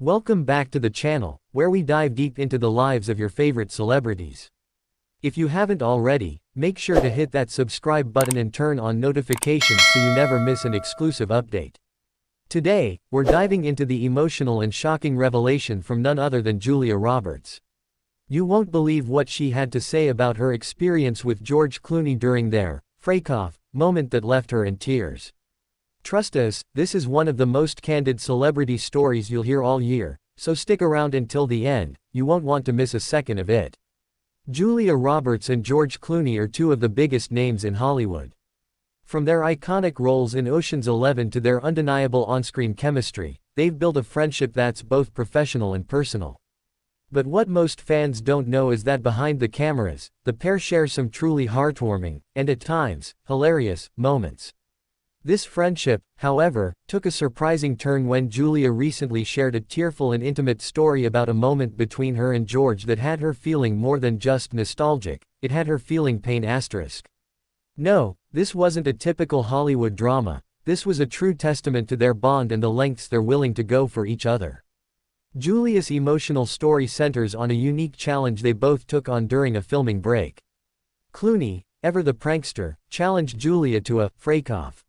Welcome back to the channel, where we dive deep into the lives of your favorite celebrities. If you haven't already, make sure to hit that subscribe button and turn on notifications so you never miss an exclusive update. Today, we're diving into the emotional and shocking revelation from none other than Julia Roberts. You won't believe what she had to say about her experience with George Clooney during their Freakoff moment that left her in tears. Trust us, this is one of the most candid celebrity stories you'll hear all year, so stick around until the end, you won't want to miss a second of it. Julia Roberts and George Clooney are two of the biggest names in Hollywood. From their iconic roles in Ocean's 11 to their undeniable on-screen chemistry, they've built a friendship that's both professional and personal. But what most fans don't know is that behind the cameras, the pair share some truly heartwarming, and at times, hilarious, moments. This friendship, however, took a surprising turn when Julia recently shared a tearful and intimate story about a moment between her and George that had her feeling more than just nostalgic, it had her feeling pain asterisk. No, this wasn't a typical Hollywood drama, this was a true testament to their bond and the lengths they're willing to go for each other. Julia's emotional story centers on a unique challenge they both took on during a filming break. Clooney, ever the prankster, challenged Julia to a Freakoff.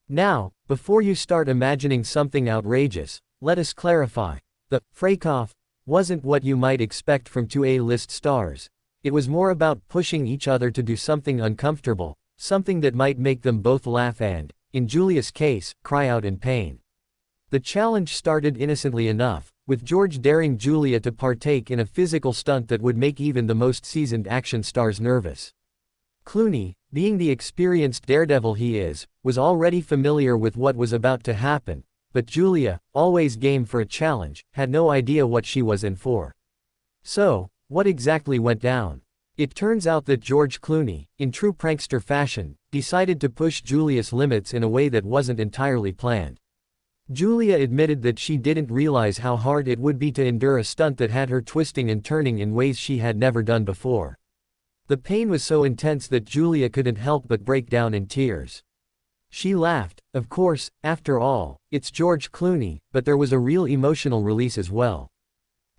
Now, before you start imagining something outrageous, let us clarify. The Freakoff wasn't what you might expect from two A-list stars. It was more about pushing each other to do something uncomfortable, something that might make them both laugh and, in Julia's case, cry out in pain. The challenge started innocently enough, with George daring Julia to partake in a physical stunt that would make even the most seasoned action stars nervous. Clooney, being the experienced daredevil he is, was already familiar with what was about to happen, but Julia, always game for a challenge, had no idea what she was in for. So, what exactly went down? It turns out that George Clooney, in true prankster fashion, decided to push Julia's limits in a way that wasn't entirely planned. Julia admitted that she didn't realize how hard it would be to endure a stunt that had her twisting and turning in ways she had never done before. The pain was so intense that Julia couldn't help but break down in tears. She laughed, of course, after all, it's George Clooney, but there was a real emotional release as well.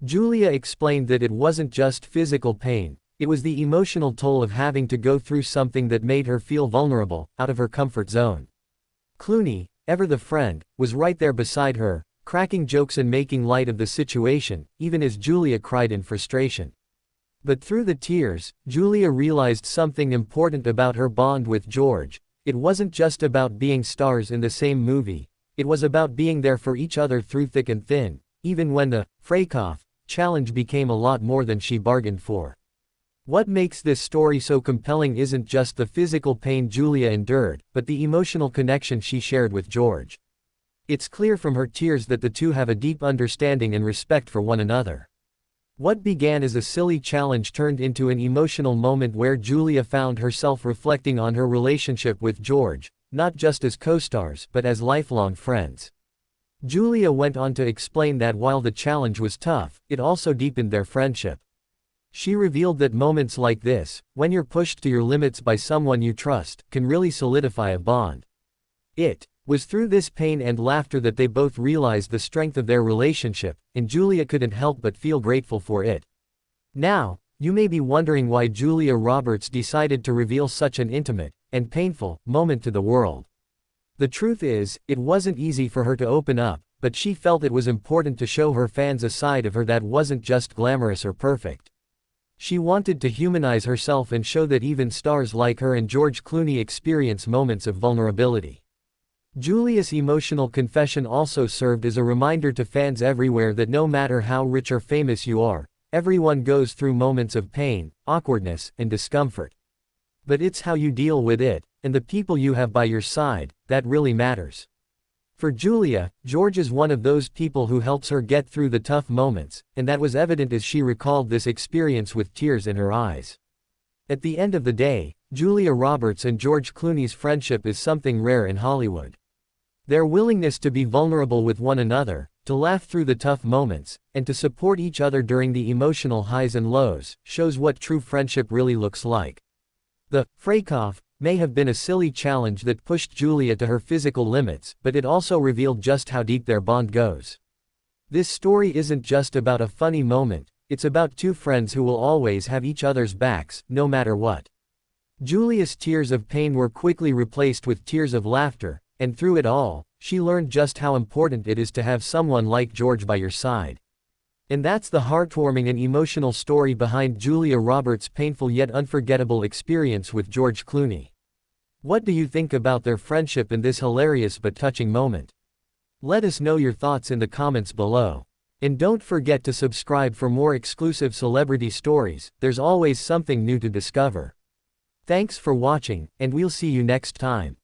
Julia explained that it wasn't just physical pain, it was the emotional toll of having to go through something that made her feel vulnerable, out of her comfort zone. Clooney, ever the friend, was right there beside her, cracking jokes and making light of the situation, even as Julia cried in frustration. But through the tears, Julia realized something important about her bond with George. It wasn't just about being stars in the same movie, it was about being there for each other through thick and thin, even when the Freakoff challenge became a lot more than she bargained for. What makes this story so compelling isn't just the physical pain Julia endured, but the emotional connection she shared with George. It's clear from her tears that the two have a deep understanding and respect for one another. What began as a silly challenge turned into an emotional moment where Julia found herself reflecting on her relationship with George, not just as co-stars but as lifelong friends. Julia went on to explain that while the challenge was tough, it also deepened their friendship. She revealed that moments like this, when you're pushed to your limits by someone you trust, can really solidify a bond. It was through this pain and laughter that they both realized the strength of their relationship, and Julia couldn't help but feel grateful for it. Now, you may be wondering why Julia Roberts decided to reveal such an intimate and painful moment to the world. The truth is, it wasn't easy for her to open up, but she felt it was important to show her fans a side of her that wasn't just glamorous or perfect. She wanted to humanize herself and show that even stars like her and George Clooney experience moments of vulnerability. Julia's emotional confession also served as a reminder to fans everywhere that no matter how rich or famous you are, everyone goes through moments of pain, awkwardness, and discomfort. But it's how you deal with it, and the people you have by your side, that really matters. For Julia, George is one of those people who helps her get through the tough moments, and that was evident as she recalled this experience with tears in her eyes. At the end of the day, Julia Roberts and George Clooney's friendship is something rare in Hollywood. Their willingness to be vulnerable with one another, to laugh through the tough moments, and to support each other during the emotional highs and lows, shows what true friendship really looks like. The Freakoff may have been a silly challenge that pushed Julia to her physical limits, but it also revealed just how deep their bond goes. This story isn't just about a funny moment, it's about two friends who will always have each other's backs, no matter what. Julia's tears of pain were quickly replaced with tears of laughter, and through it all, she learned just how important it is to have someone like George by your side. And that's the heartwarming and emotional story behind Julia Roberts' painful yet unforgettable experience with George Clooney. What do you think about their friendship in this hilarious but touching moment? Let us know your thoughts in the comments below. And don't forget to subscribe for more exclusive celebrity stories, there's always something new to discover. Thanks for watching, and we'll see you next time.